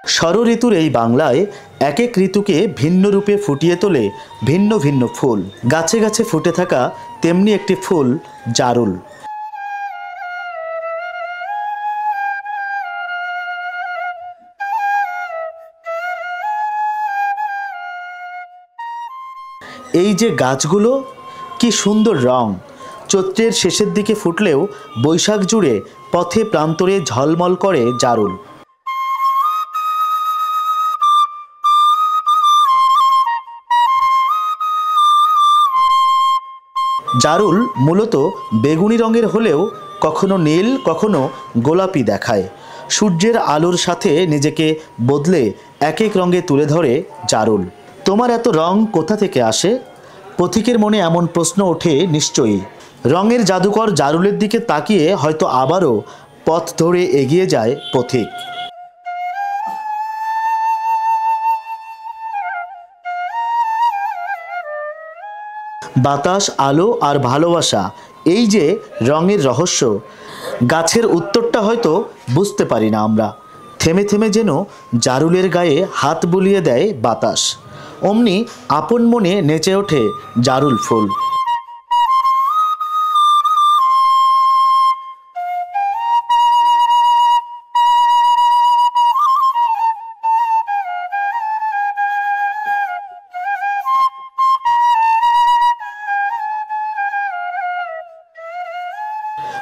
ষড়ঋতুর এই বাংলায় এক এক ঋতুকে ভিন্ন রূপে ফুটিয়ে তোলে ভিন্ন ভিন্ন ফুল। গাছে গাছে ফুটে থাকা তেমনি একটি ফুল জারুল। এই যে গাছগুলো, কি সুন্দর রং! চৈত্রের শেষের দিকে ফুটলেও বৈশাখ জুড়ে পথে প্রান্তরে ঝলমল করে জারুল। জারুল মূলত বেগুনি রঙের হলেও কখনো নীল কখনো গোলাপি দেখায়। সূর্যের আলোর সাথে নিজেকে বদলে এক এক রঙে তুলে ধরে জারুল। তোমার এত রং কোথা থেকে আসে? পথিকের মনে এমন প্রশ্ন ওঠে নিশ্চয়ই। রঙের জাদুকর জারুলের দিকে তাকিয়ে হয়তো আবারও পথ ধরে এগিয়ে যায় পথিক। বাতাস, আলো আর ভালোবাসা, এই যে রঙের রহস্য। গাছের উত্তরটা হয়তো বুঝতে পারি না আমরা। থেমে থেমে যেন জারুলের গায়ে হাত বুলিয়ে দেয় বাতাস। অমনি আপন মনে নেচে ওঠে জারুল ফুল।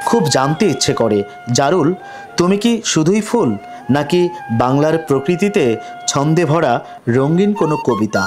খুব জানতে ইচ্ছে করে, জারুল তুমি কি শুধুই ফুল, নাকি বাংলার প্রকৃতিতে ছন্দে ভরা রঙিন কোনো কবিতা?